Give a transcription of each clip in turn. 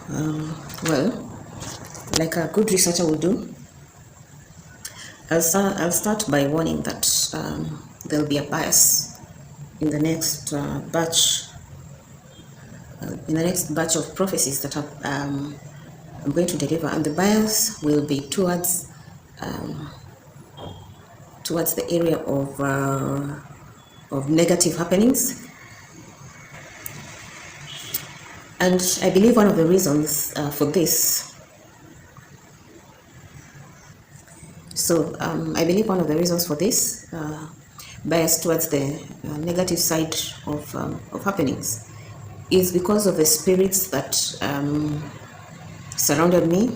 Well, like a good researcher will do, I'll start by warning that there'll be a bias in the next batch of prophecies that I'm going to deliver, and the bias will be towards the area of negative happenings. And I believe one of the reasons for this. I believe one of the reasons for this bias towards the negative side of happenings is because of the spirits that surrounded me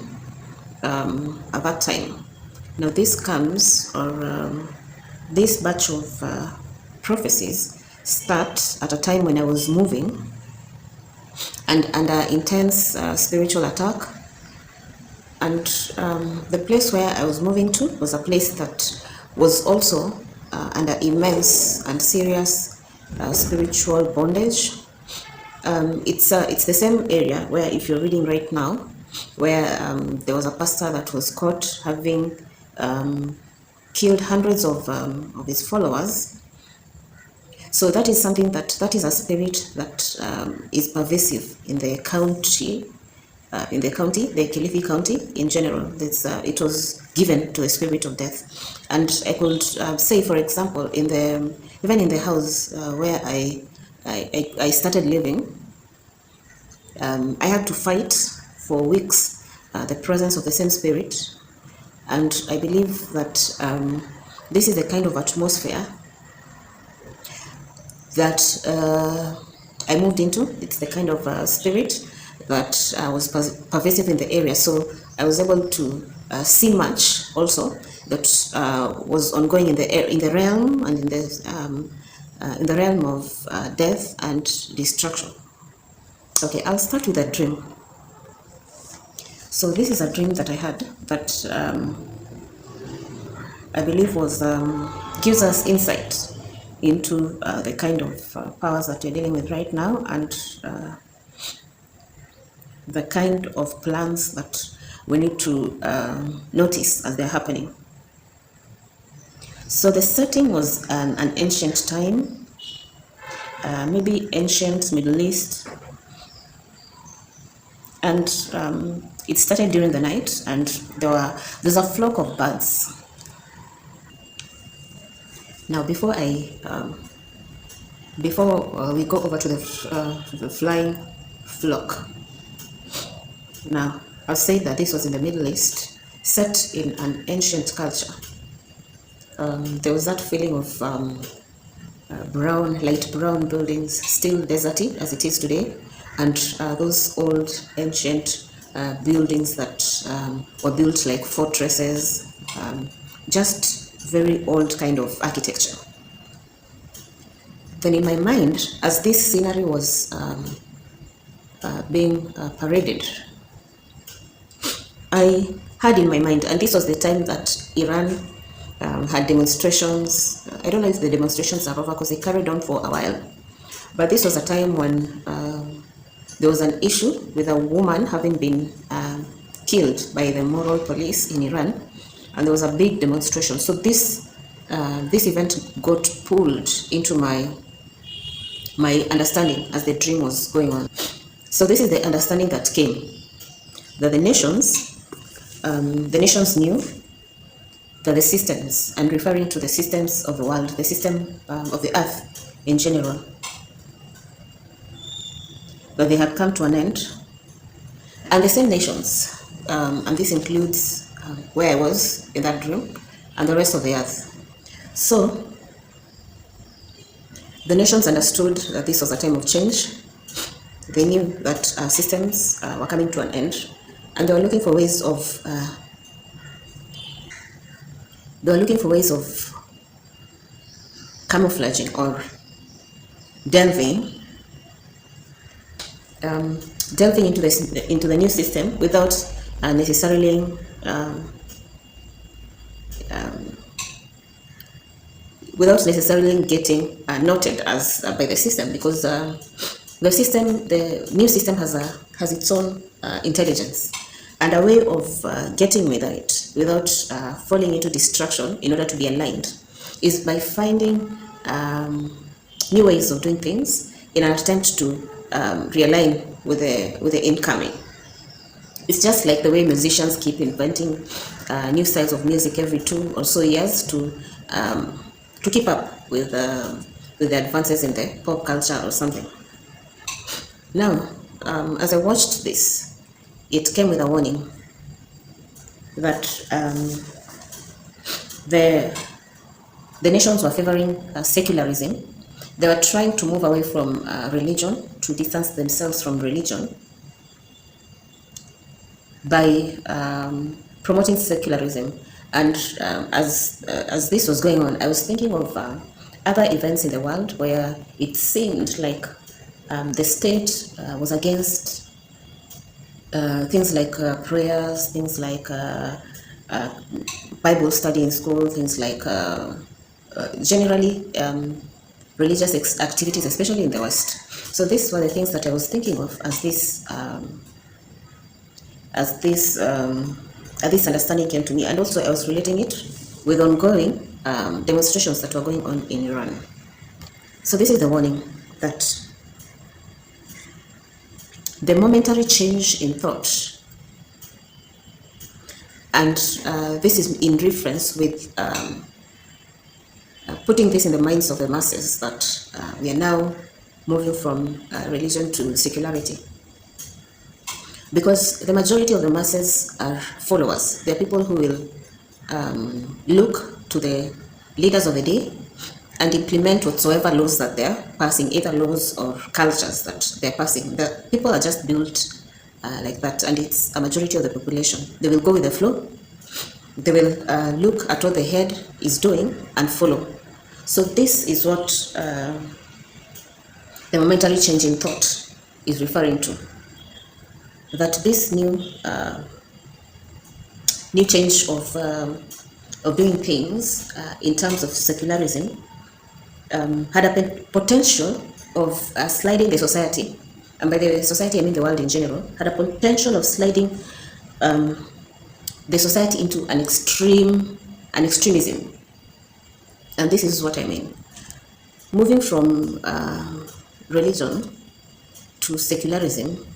at that time. Now this comes, or this batch of prophecies start at a time when I was moving and under intense spiritual attack. And the place where I was moving to was a place that was also under immense and serious spiritual bondage. It's the same area where, if you're reading right now, where there was a pastor that was caught having killed hundreds of his followers. So that is something that is a spirit that is pervasive in the county. The Kilifi County in general. It was given to the spirit of death. And I could say, for example, even in the house where I started living, I had to fight for weeks the presence of the same spirit. And I believe that this is the kind of atmosphere that I moved into. It's the kind of spirit that was pervasive in the area. So I was able to see much also that was ongoing in the realm and in the realm of death and destruction. Okay, I'll start with a dream. So this is a dream that I had that I believe gives us insight into the kind of powers that we're dealing with right now, and the kind of plans that we need to notice as they're happening. So the setting was an ancient time, maybe ancient Middle East, and it started during the night, and there's a flock of birds. Now, before we go over to the flying flock, now I'll say that this was in the Middle East, set in an ancient culture. There was that feeling of light brown buildings, still deserty as it is today, and those old ancient buildings that were built like fortresses, just very old kind of architecture. Then in my mind, as this scenery was being paraded, I had in my mind, and this was the time that Iran had demonstrations. I don't know if the demonstrations are over because they carried on for a while, but this was a time when there was an issue with a woman having been killed by the moral police in Iran, and there was a big demonstration. So this event got pulled into my understanding as the dream was going on. So this is the understanding that came, that the nations knew that the systems, and referring to the systems of the world, the system of the earth in general, that they had come to an end, and the same nations, and this includes where I was in that dream, and the rest of the earth. So the nations understood that this was a time of change. They knew that systems were coming to an end, and they were looking for ways of camouflaging or delving into the new system without necessarily getting noted as by the system, because the new system has has its own intelligence, and a way of getting with it without falling into distraction in order to be aligned is by finding new ways of doing things in an attempt to realign with the incoming. It's just like the way musicians keep inventing new styles of music every 2 or so years to keep up with the advances in the pop culture or something. Now, as I watched this, it came with a warning that the nations were favoring secularism. They were trying to move away from religion, to distance themselves from religion by promoting secularism. And as this was going on, I was thinking of other events in the world where it seemed like the state was against things like prayers, things like Bible study in school, things like generally religious activities, especially in the West. So these were the things that I was thinking of as this understanding came to me, and also I was relating it with ongoing demonstrations that were going on in Iran. So this is the warning that the momentary change in thought, and this is in reference with putting this in the minds of the masses that we are now moving from religion to secularity. Because the majority of the masses are followers. They are people who will look to the leaders of the day and implement whatsoever laws that they are passing, either laws or cultures that they're passing. The people are just built like that, and it's a majority of the population. They will go with the flow. They will look at what the head is doing and follow. So this is what the momentary change in thought is referring to. That this new change of doing things in terms of secularism had a potential of sliding the society, and by the society I mean the world in general, had a potential of sliding the society into an extremism. And this is what I mean. Moving from religion to secularism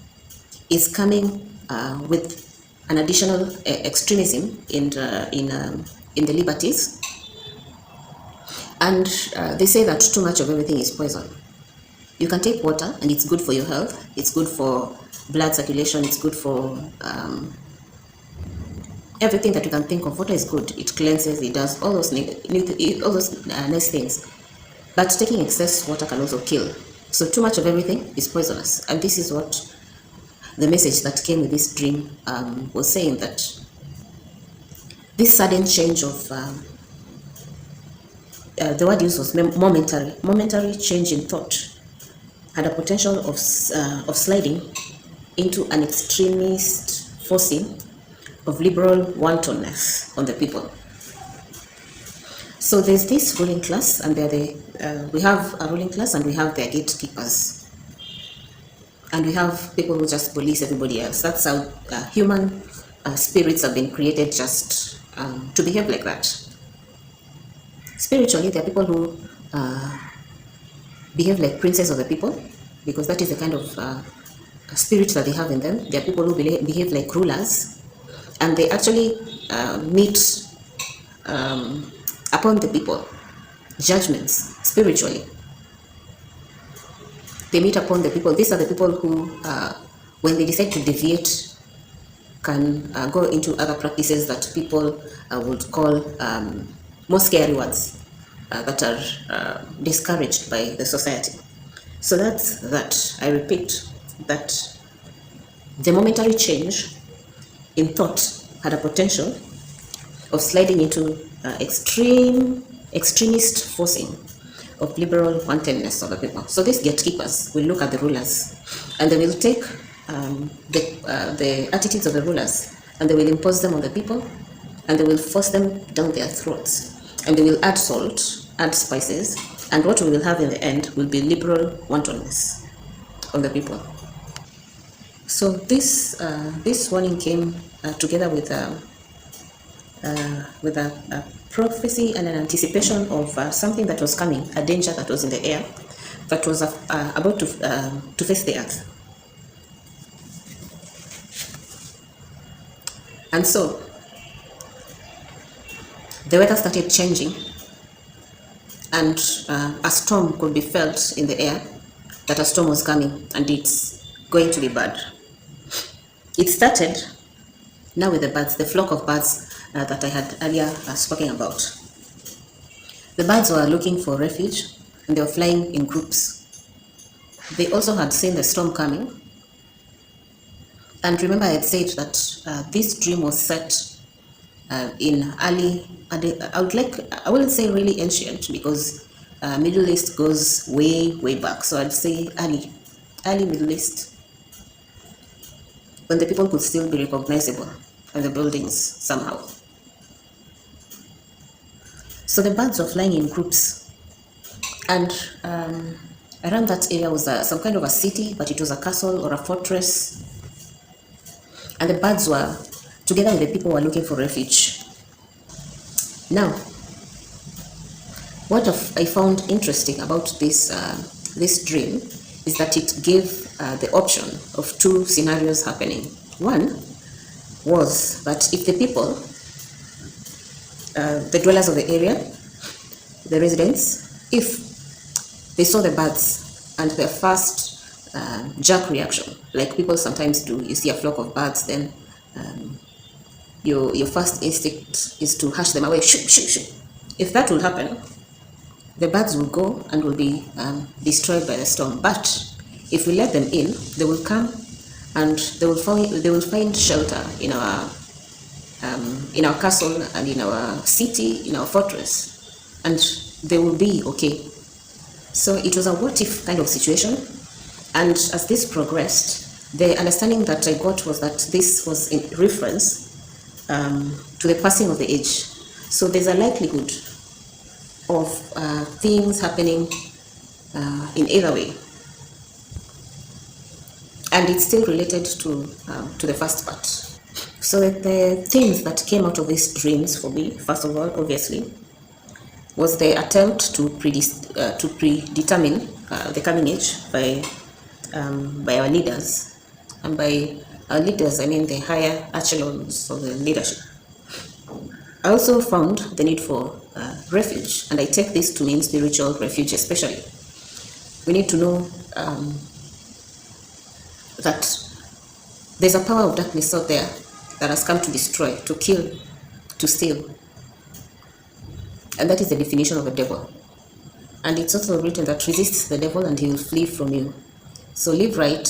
is coming with an additional extremism in the liberties, and they say that too much of everything is poison. You can take water and it's good for your health, it's good for blood circulation, it's good for everything that you can think of. Water is good, it cleanses, it does all those nice things, but taking excess water can also kill. So too much of everything is poisonous, and this is what the message that came with this dream was saying, that this sudden change of the word used was momentary change in thought had a potential of sliding into an extremist forcing of liberal wantonness on the people. So there's this ruling class, and we have a ruling class and we have their gatekeepers. And we have people who just police everybody else. That's how human spirits have been created, just to behave like that. Spiritually, there are people who behave like princes of the people, because that is the kind of spirit that they have in them. There are people who behave like rulers, and they actually meet upon the people judgments spiritually. They meet upon the people. These are the people who, when they decide to deviate, can go into other practices that people would call more scary words that are discouraged by the society. So that's that. I repeat that the momentary change in thought had a potential of sliding into extremist forcing of liberal wantonness of the people. So these gatekeepers will look at the rulers, and they will take the attitudes of the rulers, and they will impose them on the people, and they will force them down their throats, and they will add salt, add spices, and what we will have in the end will be liberal wantonness on the people. So this warning came together with a prophecy and an anticipation of something that was coming, a danger that was in the air, that was about to face the earth. And so the weather started changing, and a storm could be felt in the air, that a storm was coming and it's going to be bad. It started now with the birds, the flock of birds that I had earlier spoken about. The birds were looking for refuge and they were flying in groups. They also had seen the storm coming. And remember, I had said that this dream was set in early, I wouldn't say really ancient, because Middle East goes way back. So I'd say early Middle East, when the people could still be recognizable and the buildings somehow. So the birds were flying in groups, and around that area was some kind of a city, but it was a castle or a fortress. And the birds were together with the people were looking for refuge. Now, what I found interesting about this dream is that it gave the option of two scenarios happening. One was that if the people, the dwellers of the area, the residents, if they saw the birds and their first jerk reaction, like people sometimes do, you see a flock of birds, then your first instinct is to hush them away, shoo. If that will happen, the birds will go and will be destroyed by the storm. But if we let them in, they will come and they will find shelter in our castle and in our city, in our fortress, and they will be okay. So it was a what if kind of situation. And as this progressed, the understanding that I got was that this was in reference to the passing of the age. So there's a likelihood of things happening in either way. And it's still related to the first part. So the things that came out of these dreams for me, first of all, obviously, was the attempt to predetermine the coming age by our leaders. And by our leaders, I mean the higher echelons of the leadership. I also found the need for refuge, and I take this to mean spiritual refuge especially. We need to know that there's a power of darkness out there that has come to destroy, to kill, to steal. And that is the definition of a devil. And it's also written that resist the devil and he will flee from you. So live right,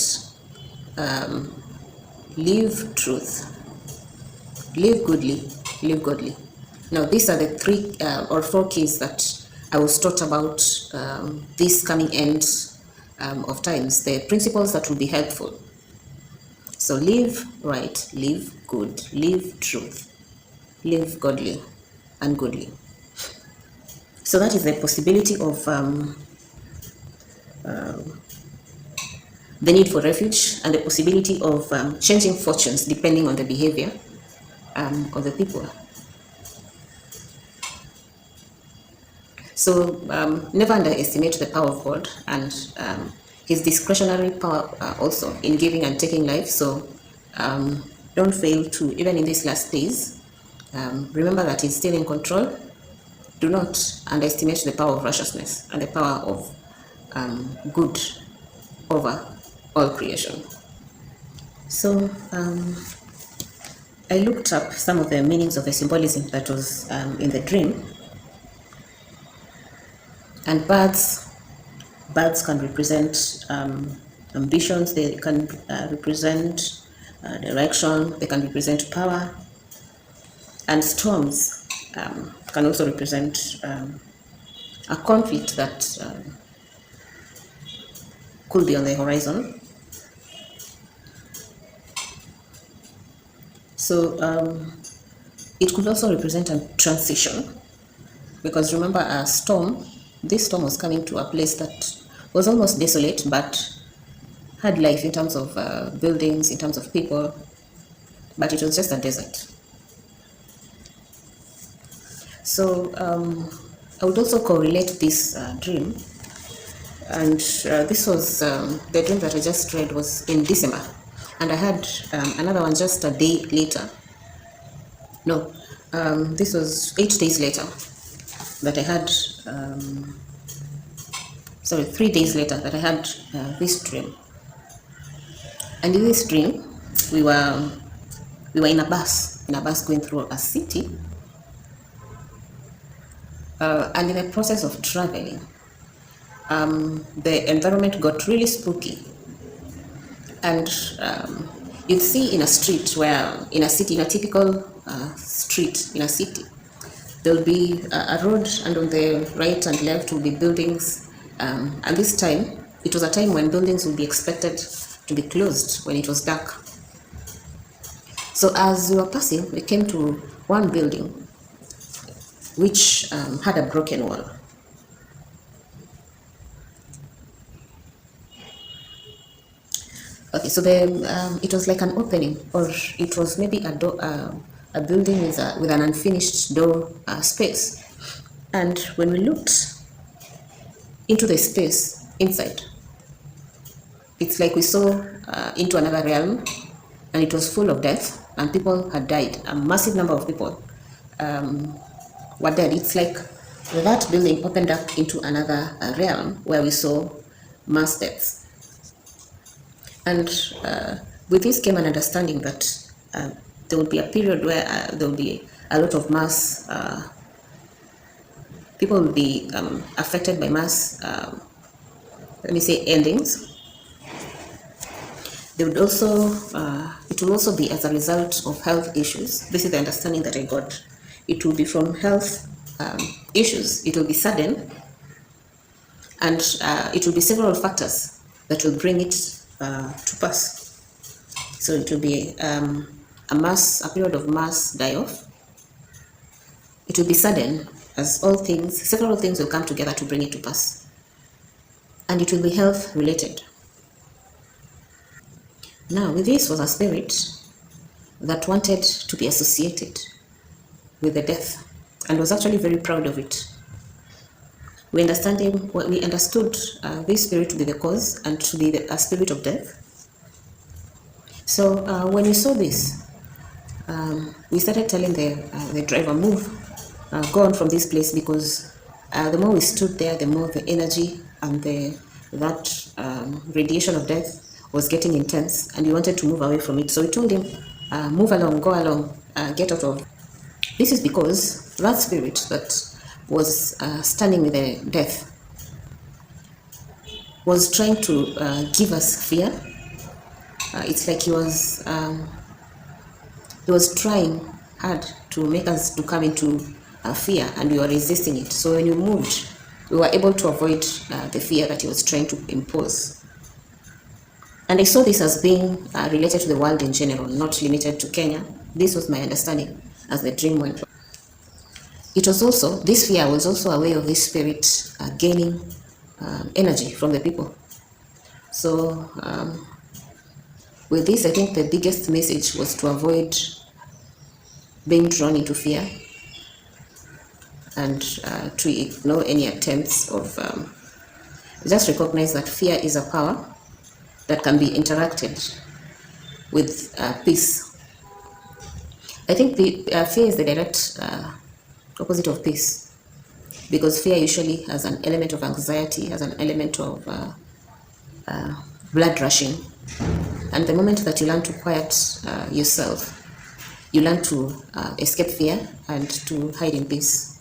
live truth, live goodly, live godly. Now these are the 3 or 4 keys that I was taught about this coming end of times, the principles that will be helpful. So live right, live good, live truth, live godly and goodly. So that is the possibility of the need for refuge and the possibility of changing fortunes depending on the behavior of the people. So never underestimate the power of God and his discretionary power also in giving and taking life. So don't fail to, even in these last days, remember that he's still in control. Do not underestimate the power of righteousness and the power of good over all creation. So I looked up some of the meanings of the symbolism that was in the dream. And birds can represent ambitions, they can represent direction, they can represent power. And storms can also represent a conflict that could be on the horizon. So it could also represent a transition, because remember, this storm was coming to a place that was almost desolate but had life in terms of buildings, in terms of people, but it was just a desert. So I would also correlate this dream, and this was the dream that I just read was in December, and I had another one just a day later. No, this was 8 days later that I had, 3 days later that I had this dream. And in this dream, we were in a bus going through a city, and in the process of traveling, the environment got really spooky, and you'd see in a street where, in a city, in a typical street in a city, there'll be a road, and on the right and left will be buildings, and this time, it was a time when buildings would be expected to be closed when it was dark. So as we were passing, we came to one building which had a broken wall. Okay, so it was like an opening, or it was maybe a door, a building with an unfinished door space. And when we looked into the space inside, it's like we saw into another realm, and it was full of death, and people had died. A massive number of people were dead. It's like that building opened up into another realm where we saw mass deaths. And with this came an understanding that there would be a period where there would be a lot of mass, people will be affected by mass, endings. They would also, it will also be as a result of health issues. This is the understanding that I got. It will be from health issues. It will be sudden, and it will be several factors that will bring it to pass. So it will be a period of mass die-off. It will be sudden, as several things will come together to bring it to pass. And it will be health related. Now, with this was a spirit that wanted to be associated with the death, and was actually very proud of it. We understood this spirit to be the cause and to be a spirit of death. So when we saw this, we started telling the driver, move, go on from this place, because the more we stood there, the more the energy and that radiation of death was getting intense, and we wanted to move away from it. So we told him, move along, go along, get out of. This is because that spirit that was standing with the death was trying to give us fear. It's like he was trying hard to make us to come into fear, and we were resisting it. So when we moved, we were able to avoid the fear that he was trying to impose. And I saw this as being related to the world in general, not limited to Kenya. This was my understanding as the dream went on. It was also, this fear was also a way of this spirit gaining energy from the people. So with this, I think the biggest message was to avoid being drawn into fear, and to ignore any attempts of, just recognize that fear is a power that can be interacted with peace. I think fear is the direct opposite of peace, because fear usually has an element of anxiety, has an element of blood rushing. And the moment that you learn to quiet yourself, you learn to escape fear and to hide in peace.